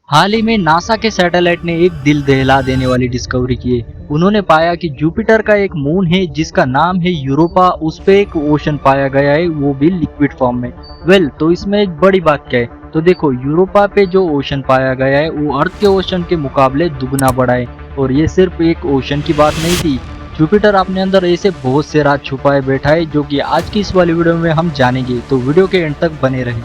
हाल ही में नासा के सैटेलाइट ने एक दिल दहला देने वाली डिस्कवरी की है। उन्होंने पाया कि जुपिटर का एक मून है जिसका नाम है यूरोपा। उस पे एक ओशन पाया गया है, वो भी लिक्विड फॉर्म में। तो इसमें एक बड़ी बात क्या है, तो देखो यूरोपा पे जो ओशन पाया गया है वो अर्थ के ओशन के मुकाबले दुगना बड़ा है। और ये सिर्फ एक ओशन की बात नहीं थी, जुपिटर अपने अंदर ऐसे बहुत से राज छुपाए बैठा है जो कि आज की इस वाली वीडियो में हम जानेंगे, तो वीडियो के एंड तक बने रहें।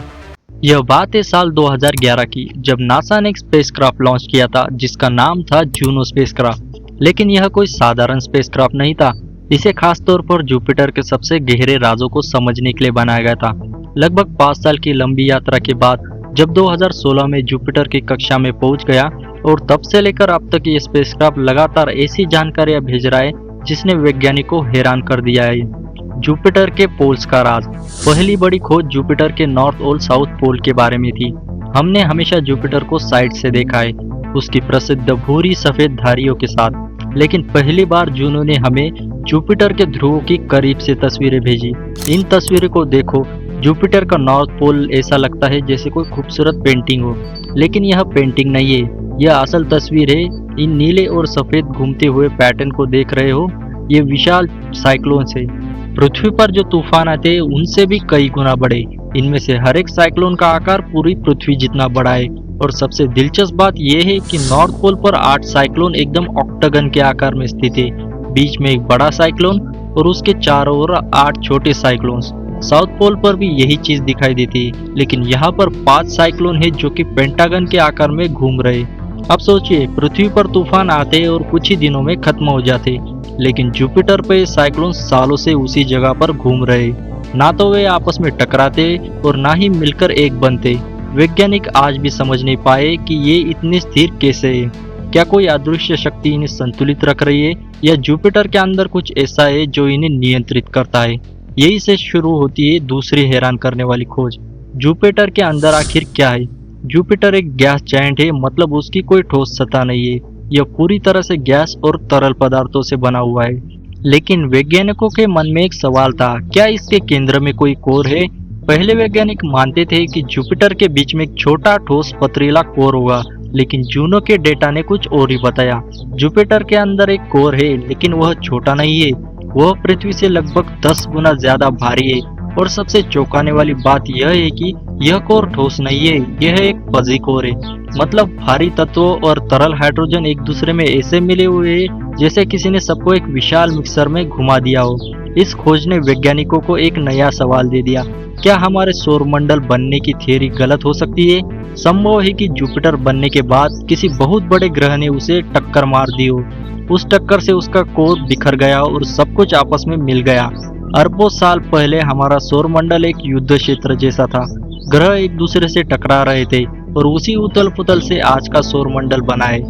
यह बात है साल 2011 की, जब नासा ने एक स्पेसक्राफ्ट लॉन्च किया था जिसका नाम था जूनो स्पेसक्राफ्ट। लेकिन यह कोई साधारण स्पेसक्राफ्ट नहीं था। इसे खास तौर पर जुपिटर के सबसे गहरे राजों को समझने के लिए बनाया गया था। लगभग 5 साल की लंबी यात्रा के बाद जब 2016 में जुपिटर की कक्षा में पहुंच गया, और तब से लेकर अब तक ये स्पेसक्राफ्ट लगातार ऐसी जानकारियां भेज रहा है जिसने वैज्ञानिकों को हैरान कर दिया है। जुपिटर के पोल्स का राज। पहली बड़ी खोज जुपिटर के नॉर्थ और साउथ पोल के बारे में थी। हमने हमेशा जुपिटर को साइड से देखा है, उसकी प्रसिद्ध भूरी सफेद धारियों के साथ। लेकिन पहली बार जूनो ने हमें जुपिटर के ध्रुवों की करीब से तस्वीरें भेजी। इन तस्वीरों को देखो, जुपिटर का नॉर्थ पोल ऐसा लगता है जैसे कोई खूबसूरत पेंटिंग हो, लेकिन यह पेंटिंग नहीं है, यह असल तस्वीर है। इन नीले और सफेद घूमते हुए पैटर्न को देख रहे हो, ये विशाल साइक्लोन है। पृथ्वी पर जो तूफान आते हैं उनसे भी कई गुना बड़े। इनमें से हर एक साइक्लोन का आकार पूरी पृथ्वी जितना बड़ा है। और सबसे दिलचस्प बात यह है कि नॉर्थ पोल पर 8 साइक्लोन एकदम ऑक्टागन के आकार में स्थित है। बीच में एक बड़ा साइक्लोन और उसके चारों ओर 8 छोटे साइक्लोन्स। साउथ पोल पर भी यही चीज दिखाई देती है, लेकिन यहाँ पर 5 साइक्लोन है जो कि पेंटागन के आकार में घूम रहे। अब सोचिए, पृथ्वी पर तूफान आते और कुछ ही दिनों में खत्म हो जाते, लेकिन जुपिटर पे साइक्लोन सालों से उसी जगह पर घूम रहे। ना तो वे आपस में टकराते और ना ही मिलकर एक बनते। वैज्ञानिक आज भी समझ नहीं पाए कि ये इतने स्थिर कैसे है। क्या कोई अदृश्य शक्ति इन्हें संतुलित रख रही है, या जुपिटर के अंदर कुछ ऐसा है जो इन्हें नियंत्रित करता है। यही से शुरू होती है दूसरी हैरान करने वाली खोज। जुपिटर के अंदर आखिर क्या है। जुपिटर एक गैस जायंट है, मतलब उसकी कोई ठोस सतह नहीं है। यह पूरी तरह से गैस और तरल पदार्थों से बना हुआ है। लेकिन वैज्ञानिकों के मन में एक सवाल था, क्या इसके केंद्र में कोई कोर है। पहले वैज्ञानिक मानते थे कि जुपिटर के बीच में एक छोटा ठोस पथरीला कोर होगा, लेकिन जूनो के डेटा ने कुछ और ही बताया। जुपिटर के अंदर एक कोर है, लेकिन वह छोटा नहीं है, वह पृथ्वी से लगभग 10 गुना ज्यादा भारी है। और सबसे चौंकाने वाली बात यह है कि यह कोर ठोस नहीं है, यह एक फजी कोर है। मतलब भारी तत्वों और तरल हाइड्रोजन एक दूसरे में ऐसे मिले हुए हैं जैसे किसी ने सबको एक विशाल मिक्सर में घुमा दिया हो। इस खोज ने वैज्ञानिकों को एक नया सवाल दे दिया, क्या हमारे सौरमंडल बनने की थियरी गलत हो सकती है। संभव है कि जुपिटर बनने के बाद किसी बहुत बड़े ग्रह ने उसे टक्कर मार दी हो। उस टक्कर से उसका कोर बिखर गया और सब कुछ आपस में मिल गया। अरबों साल पहले हमारा सौरमंडल एक युद्ध क्षेत्र जैसा था। ग्रह एक दूसरे से टकरा रहे थे और उसी उथल पुथल से आज का सौरमंडल बना है।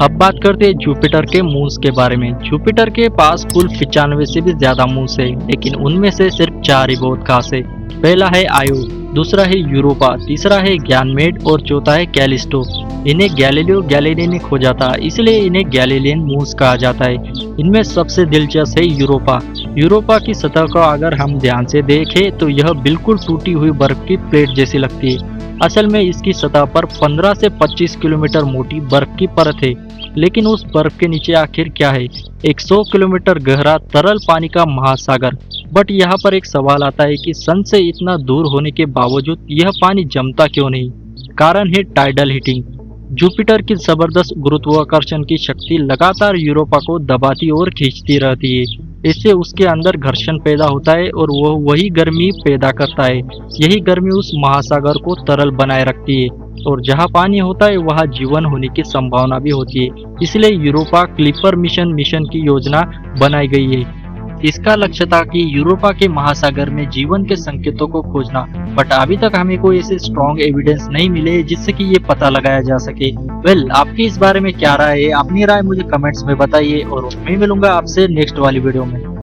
अब बात करते हैं जुपिटर के मून्स के बारे में। जुपिटर के पास कुल 95 से भी ज्यादा मून्स है, लेकिन उनमें से सिर्फ 4 ही बहुत खास है। पहला है आयो, दूसरा है यूरोपा, तीसरा है गैनमेड और चौथा है कैलिस्टो। इन्हें गैलीलियो गैलीली ने खोजा था, इसलिए इन्हें गैलीलियन मून्स कहा जाता है। इनमें सबसे दिलचस्प है यूरोपा। यूरोपा की सतह को अगर हम ध्यान से देखें तो यह बिल्कुल टूटी हुई बर्फ की प्लेट जैसी लगती है। असल में इसकी सतह पर 15 से 25 किलोमीटर मोटी बर्फ की परत है। लेकिन उस बर्फ के नीचे आखिर क्या है, एक 100 किलोमीटर गहरा तरल पानी का महासागर। बट यहाँ पर एक सवाल आता है कि सन से इतना दूर होने के बावजूद यह पानी जमता क्यों नहीं। कारण है टाइडल हीटिंग। जुपिटर की जबरदस्त गुरुत्वाकर्षण की शक्ति लगातार यूरोपा को दबाती और खींचती रहती है। इससे उसके अंदर घर्षण पैदा होता है और वह वही गर्मी पैदा करता है। यही गर्मी उस महासागर को तरल बनाए रखती है, और जहाँ पानी होता है वहाँ जीवन होने की संभावना भी होती है। इसलिए यूरोपा क्लिपर मिशन की योजना बनाई गई है। इसका लक्ष्य था कि यूरोपा के महासागर में जीवन के संकेतों को खोजना, बट अभी तक हमें कोई ऐसे स्ट्रॉन्ग एविडेंस नहीं मिले जिससे कि ये पता लगाया जा सके। आपकी इस बारे में क्या राय है, अपनी राय मुझे कमेंट्स में बताइए, और मैं मिलूंगा आपसे नेक्स्ट वाली वीडियो में।